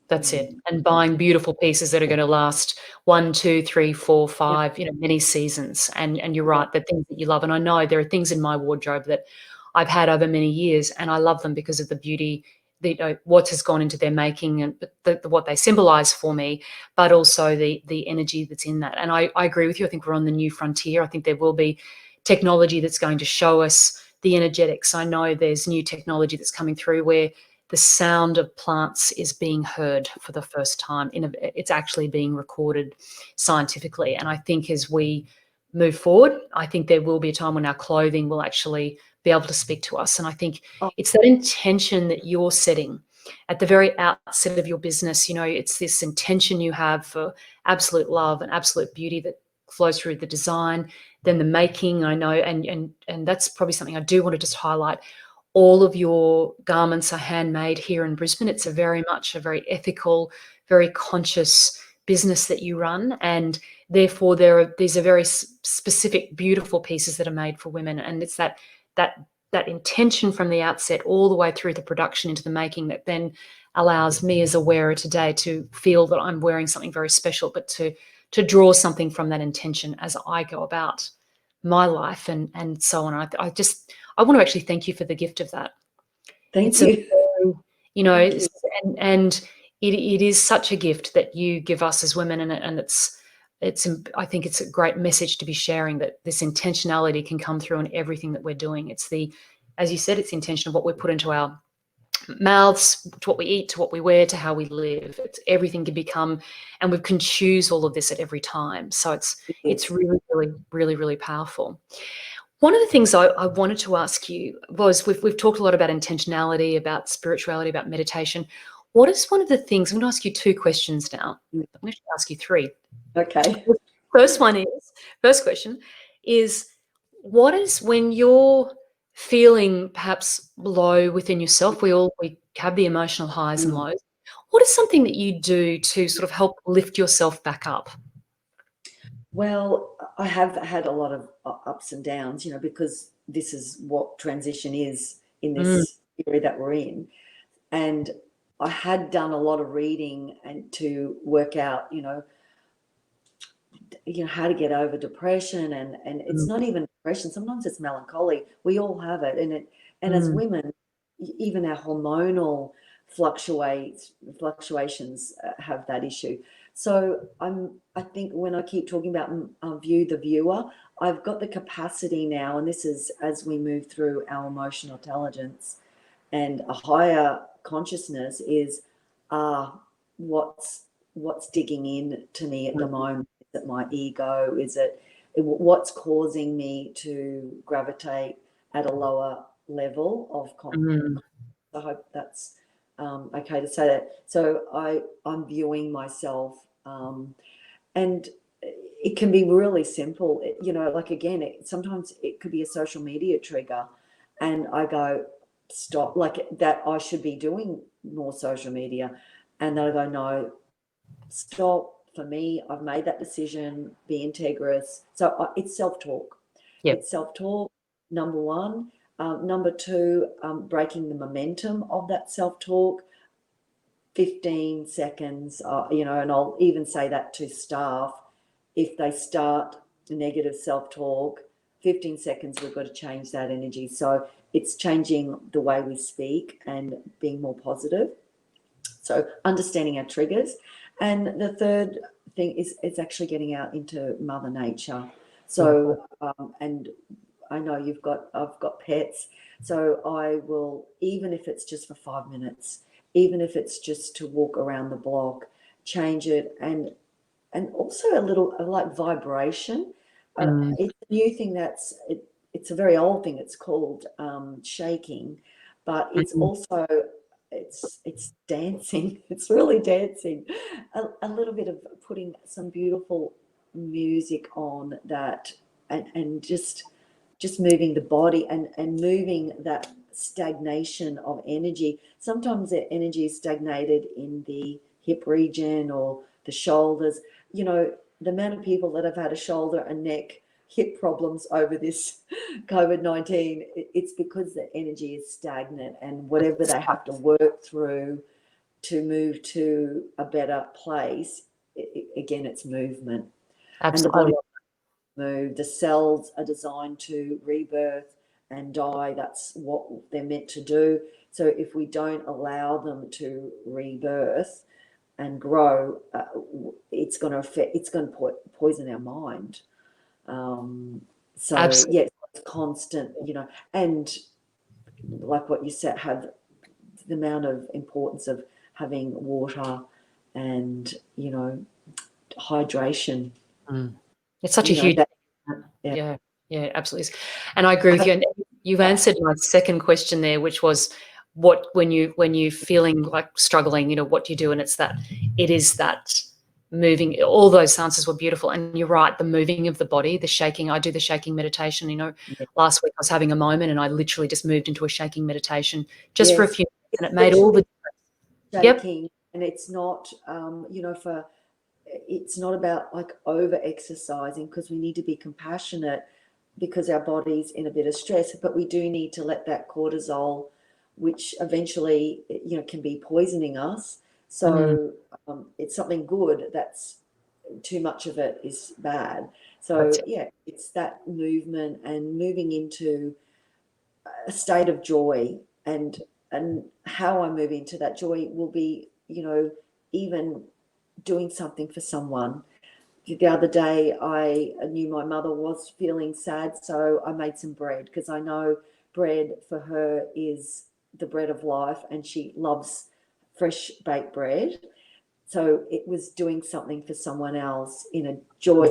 That's it. And buying beautiful pieces that are going to last 1, 2, 3, 4, 5, many seasons. And you're right, the things that you love. And I know there are things in my wardrobe that I've had over many years, and I love them because of the beauty, what has gone into their making, and what they symbolize for me, but also the energy that's in that. And I agree with you. I think we're on the new frontier. I think there will be technology that's going to show us the energetics. I know there's new technology that's coming through where the sound of plants is being heard for the first time. It's actually being recorded scientifically. And I think as we move forward, I think there will be a time when our clothing will actually be able to speak to us. And I think it's that intention that you're setting at the very outset of your business. It's this intention you have for absolute love and absolute beauty that flows through the design, then the making. I know, and that's probably something I do want to just highlight. All of your garments are handmade here in Brisbane. It's a very ethical, very conscious business that you run, and therefore these are very specific, beautiful pieces that are made for women. And it's that intention from the outset all the way through the production into the making that then allows me as a wearer today to feel that I'm wearing something very special, but to draw something from that intention as I go about my life and so on. I want to actually thank you for the gift of that. Thank you. And it is such a gift that you give us as women, and I think it's a great message to be sharing, that this intentionality can come through in everything that we're doing. It's as you said, it's the intention of what we put into our mouths, to what we eat, to what we wear, to how we live. Everything can become, and we can choose all of this at every time. So it's really, really, really, really powerful. One of the things I wanted to ask you was, we've talked a lot about intentionality, about spirituality, about meditation. What is one of the things, I'm going to ask you 2 questions now. I'm going to ask you 3. Okay. First question is, what is, when you're feeling perhaps low within yourself, we have the emotional highs and lows, What is something that you do to sort of help lift yourself back up? Well, I have had a lot of ups and downs, because this is what transition is in Mm, this area that we're in. And I had done a lot of reading and to work out, how to get over depression, and it's mm, not even depression. Sometimes it's melancholy. We all have it, and as mm, women, even our hormonal fluctuations have that issue. So I think when I keep talking about view the viewer, I've got the capacity now, and this is as we move through our emotional intelligence and a higher consciousness is what's digging in to me at the moment. Is it my ego? Is it what's causing me to gravitate at a lower level of mm, I hope that's okay to say that. So I'm viewing myself, and it can be really simple. Like again, sometimes it could be a social media trigger, and I go, stop, like that. I should be doing more social media, and then I go, no, stop. For me, I've made that decision. Be integrous. So it's self-talk. yep. It's self-talk. Number one. Number two, breaking the momentum of that self-talk. 15 seconds, and I'll even say that to staff. If they start negative self-talk, 15 seconds, we've got to change that energy. So it's changing the way we speak and being more positive. So understanding our triggers. And the third thing is it's actually getting out into Mother Nature. Beautiful. So, and I know I've got pets. So I will, even if it's just for 5 minutes, even if it's just to walk around the block, change it. And also a little like vibration. Mm, It's a new thing it's a very old thing. It's called shaking, but it's mm, also it's dancing. It's really dancing. A little bit of putting some beautiful music on that, and just moving the body and moving that stagnation of energy. Sometimes the energy is stagnated in the hip region or the shoulders. The amount of people that have had a shoulder and neck hip problems over this COVID-19, it's because the energy is stagnant, and whatever they have to work through to move to a better place, again, it's movement. And the body absolutely. move. The cells are designed to rebirth and die. That's what they're meant to do. So if we don't allow them to rebirth and grow, it's going to affect. It's going to poison our mind. So Absolutely. yes, it's constant. And like what you said, have the amount of importance of having water and hydration. Mm. It's such a huge, That yeah. yeah, yeah, absolutely. And I agree with you. And you've answered my second question there, which was what when you feeling like struggling, what do you do? And it is that moving. All those answers were beautiful. And you're right, the moving of the body, the shaking. I do the shaking meditation. Yeah. Last week I was having a moment and I literally just moved into a shaking meditation just for a Yes, few minutes, and it's it made all the literally difference. Yep. shaking, and it's not, it's not about like over exercising, because we need to be compassionate because our body's in a bit of stress, but we do need to let that cortisol, which eventually, can be poisoning us. Mm, So it's something good that's too much of it is bad. that's So it. yeah, it's that movement and moving into a state of joy, and how I move into that joy will be, even doing something for someone. The other day I knew my mother was feeling sad, so I made some bread, because I know bread for her is the bread of life, and she loves fresh baked bread. So it was doing something for someone else in a joy,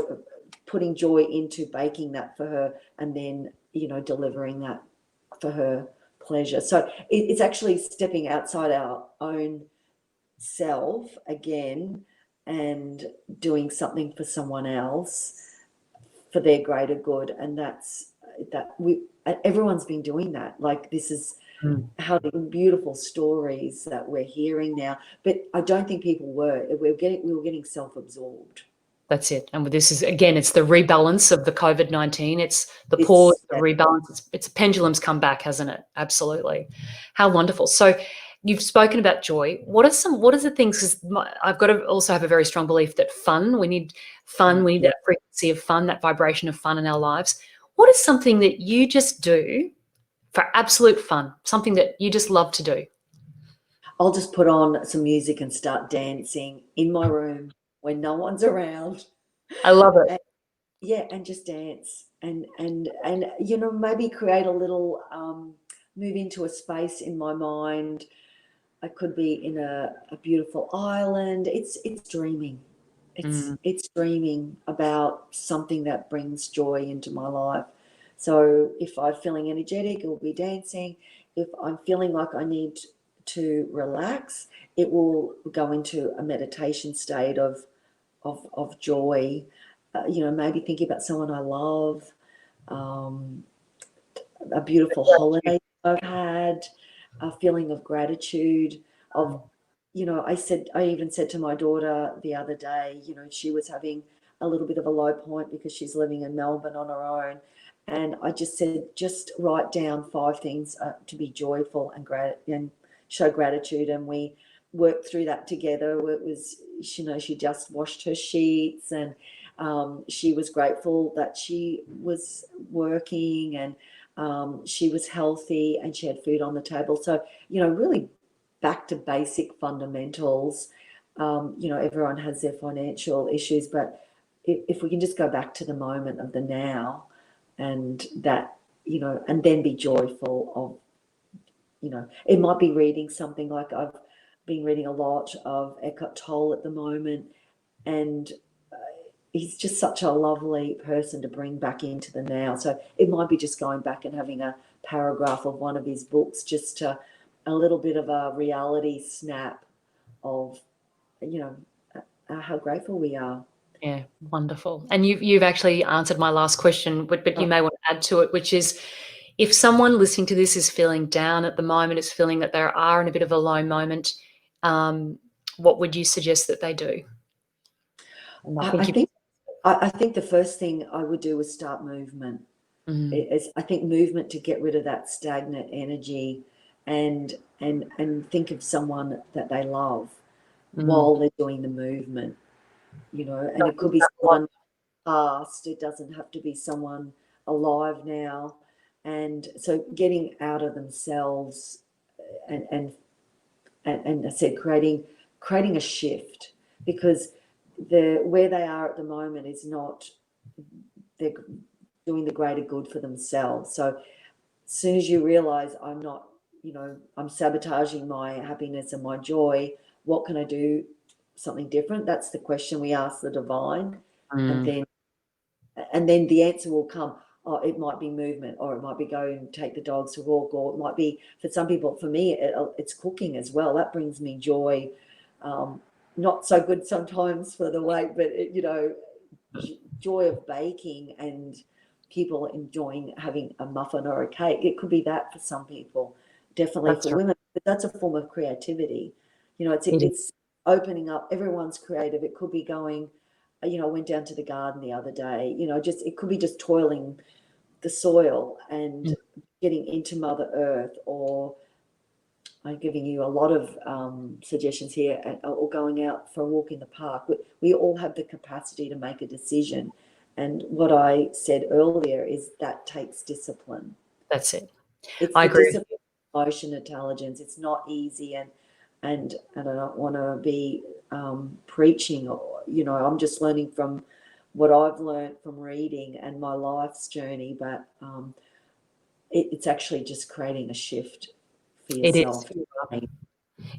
putting joy into baking that for her, and then delivering that for her pleasure. So it's actually stepping outside our own self again and doing something for someone else for their greater good. And that's that everyone's been doing that. Like, this is how the beautiful stories that we're hearing now. But I don't think people were. We were getting self-absorbed. That's it. And this is, again, it's the rebalance of the COVID-19. It's the pause, the rebalance. It's a pendulum's come back, hasn't it? Absolutely. How wonderful. So you've spoken about joy. What are the things, because I've got to also have a very strong belief that we need fun. We need that frequency of fun, that vibration of fun in our lives. What is something that you just do for absolute fun, something that you just love to do? I'll just put on some music and start dancing in my room when no one's around. I love it. And just dance and maybe create a little move into a space in my mind. I could be in a beautiful island. It's dreaming. It's dreaming about something that brings joy into my life. So if I'm feeling energetic, it will be dancing. If I'm feeling like I need to relax, it will go into a meditation state of joy. Maybe thinking about someone I love, a beautiful holiday I've had, a feeling of gratitude. I even said to my daughter the other day, she was having a little bit of a low point because she's living in Melbourne on her own. And I just said, just write down 5 things to be joyful and show gratitude. And we worked through that together. It was, she just washed her sheets, and she was grateful that she was working, and she was healthy, and she had food on the table. So, really back to basic fundamentals. Everyone has their financial issues, but if we can just go back to the moment of the now, and that, and then be joyful of, it might be reading something. Like, I've been reading a lot of Eckhart Tolle at the moment, and he's just such a lovely person to bring back into the now. So it might be just going back and having a paragraph of one of his books, just to a little bit of a reality snap of, how grateful we are. Yeah, wonderful. And you've actually answered my last question, but you may want to add to it, which is, if someone listening to this is feeling down at the moment, is feeling that they are in a bit of a low moment, what would you suggest that they do? I think the first thing I would do is start movement. I think movement to get rid of that stagnant energy, and think of someone that they love while they're doing the movement. And it could be someone past. It doesn't have to be someone alive now. And so getting out of themselves, and I said creating a shift, because where they are at the moment is not, they're doing the greater good for themselves. So as soon as you realize I'm not, I'm sabotaging my happiness and my joy, what can I do? Something different. That's the question we ask the divine. And then the answer will come. Oh, it might be movement, or it might be go and take the dogs to walk, or it might be, for some people, for me, it's cooking as well. That brings me joy. Not so good sometimes for the weight, but joy of baking, and people enjoying having a muffin or a cake. It could be that for some people, definitely for women, but that's a form of creativity. It's opening up. Everyone's creative. It could be going, I went down to the garden the other day, it could be just toiling the soil and getting into Mother Earth, or I'm giving you a lot of suggestions here, or going out for a walk in the park. We all have the capacity to make a decision. And what I said earlier is that takes discipline. That's it. I agree. Discipline, emotion intelligence. It's not easy, and I don't want to be preaching, or I'm just learning from what I've learned from reading and my life's journey. But it's actually just creating a shift for yourself.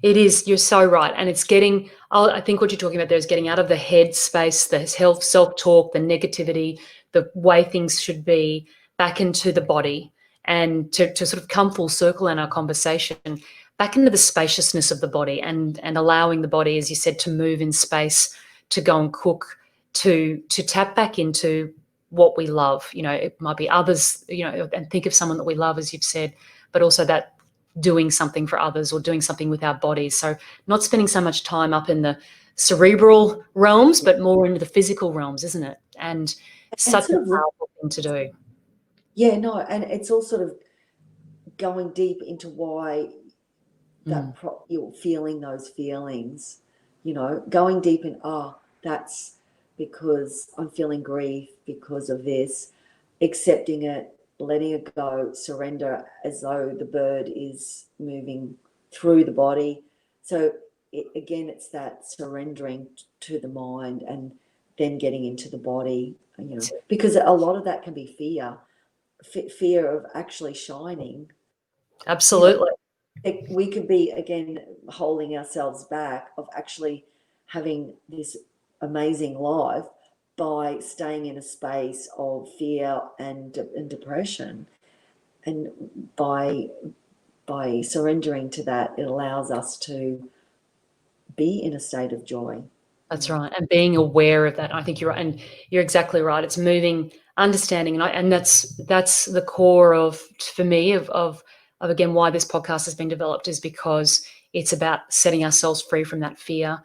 It is. You're so right. And it's getting, I think what you're talking about there is getting out of the head space, the self-talk, the negativity, the way things should be, back into the body, and to sort of come full circle in our conversation, back into the spaciousness of the body, and allowing the body, as you said, to move in space, to go and cook, to tap back into what we love. You know, it might be others, you know, and think of someone that we love, as you've said, but also that doing something for others or doing something with our bodies. So not spending so much time up in the cerebral realms, but more into the physical realms, isn't it? And And such a sort of look, powerful thing to do. yeah, no, and it's all sort of going deep into why Mm. you're feeling those feelings, you know, going deep in, oh, that's because I'm feeling grief because of this, accepting it, letting it go, surrender, as though the bird is moving through the body. So again, it's that surrendering to the mind and then getting into the body, you know, because a lot of that can be fear of actually shining. You know, Absolutely. we could be, again, holding ourselves back of actually having this amazing life by staying in a space of fear and depression. And by surrendering to that, it allows us to be in a state of joy. That's right. And being aware of that. I think you're right. And you're exactly right. It's moving, understanding. And that's the core of, for me, of again, why this podcast has been developed, is because it's about setting ourselves free from that fear,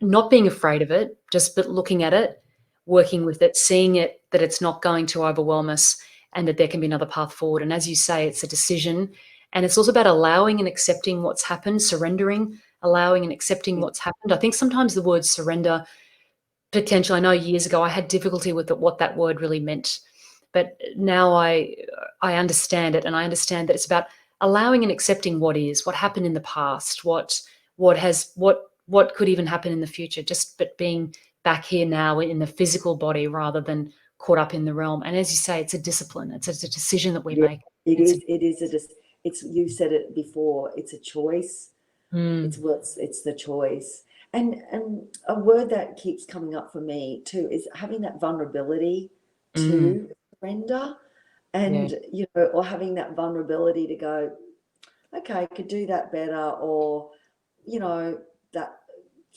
not being afraid of it, but looking at it, working with it, seeing it, that it's not going to overwhelm us, and that there can be another path forward. And as you say, it's a decision. And it's also about allowing and accepting what's happened, surrendering, allowing and accepting Yeah. what's happened. I think sometimes the word surrender, potentially, I know years ago I had difficulty with what that word really meant, but now I understand it, and I understand that it's about allowing and accepting what is, what happened in the past, what could even happen in the future, but being back here now in the physical body rather than caught up in the realm. And as you say, it's a discipline. It's a decision that we Yeah, make. it It's is. It is it's, you said it before. It's a choice. mm, It's the choice. And a word that keeps coming up for me too is having that vulnerability mm, to surrender, yeah, and you know, or having that vulnerability to go, okay, I could do that better, or you know, that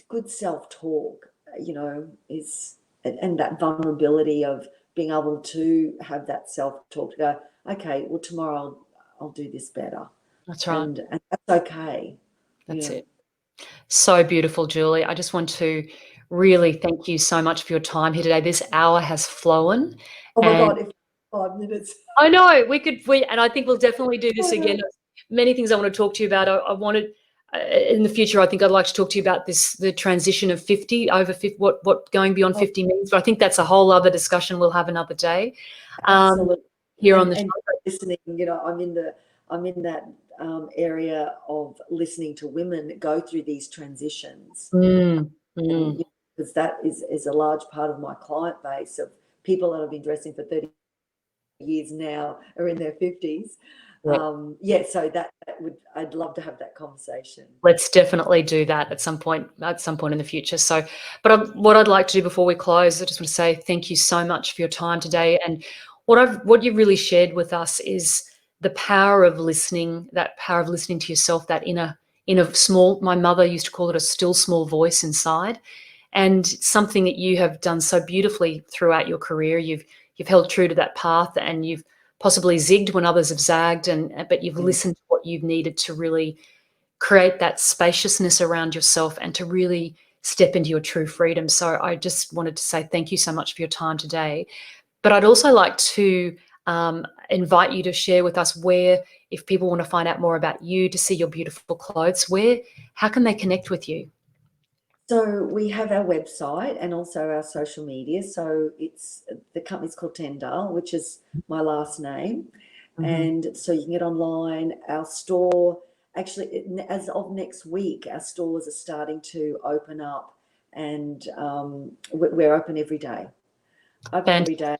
good self-talk, you know, is, and that vulnerability of being able to have that self-talk to go, okay, well, tomorrow I'll do this better, that's right. and that's okay. That's Yeah. it. So beautiful, Julie. I just want to really thank you so much for your time here today. This hour has flown, Oh my and God, if 5 minutes. I know and I think we'll definitely do this again. Many things I want to talk to you about. I wanted in the future. I think I'd like to talk to you about the transition of 50 over 50, what going beyond Oh, 50 means. But I think that's a whole other discussion. We'll have another day um, absolutely. here on the And show. listening, you know, I'm in that area of listening to women go through these transitions, Mm, and mm, you know, because that is a large part of my client base of people that have been dressing for 30 years now are in their 50s. yeah. Yeah, so that would, I'd love to have that conversation. Let's definitely do that at some point in the future. So, but what I'd like to do before we close, I just want to say thank you so much for your time today. And what you really shared with us is the power of listening, that power of listening to yourself, that inner small, my mother used to call it a still small voice inside. And something that you have done so beautifully throughout your career. You've held true to that path, and you've possibly zigged when others have zagged, but you've Yeah. listened to what you've needed to really create that spaciousness around yourself and to really step into your true freedom. So I just wanted to say thank you so much for your time today. But I'd also like to invite you to share with us where, if people want to find out more about you, to see your beautiful clothes, how can they connect with you? So we have our website and also our social media. So it's, the company's called Tengdahl, which is my last name. Mhm. And so you can get online. Our store, actually, as of next week, our stores are starting to open up, and we're open every day. Open every Fantastic. day.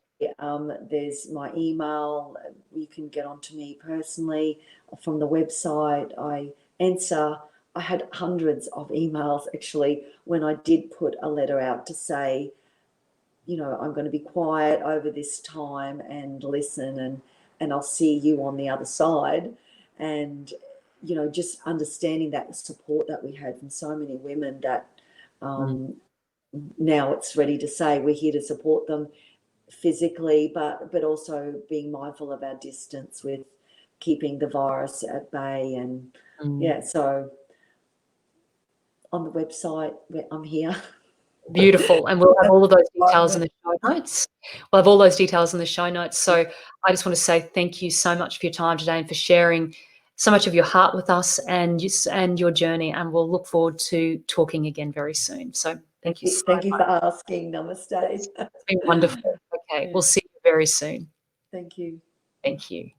There's my email. You can get onto me personally from the website. I answer. I had hundreds of emails actually when I did put a letter out to say, you know, I'm going to be quiet over this time and listen, and I'll see you on the other side. And you know, just understanding that support that we had from so many women, that Mm. now it's ready to say we're here to support them physically, but also being mindful of our distance with keeping the virus at bay. And yeah, so on the website, I'm here. Beautiful. And we'll have all of those details in the show notes. We'll have all those details in the show notes. So I just want to say thank you so much for your time today and for sharing so much of your heart with us and your journey. And we'll look forward to talking again very soon. So thank you so Thank you much. for asking. Namaste. It's been wonderful. Okay, we'll see you very soon. Thank you. Thank you.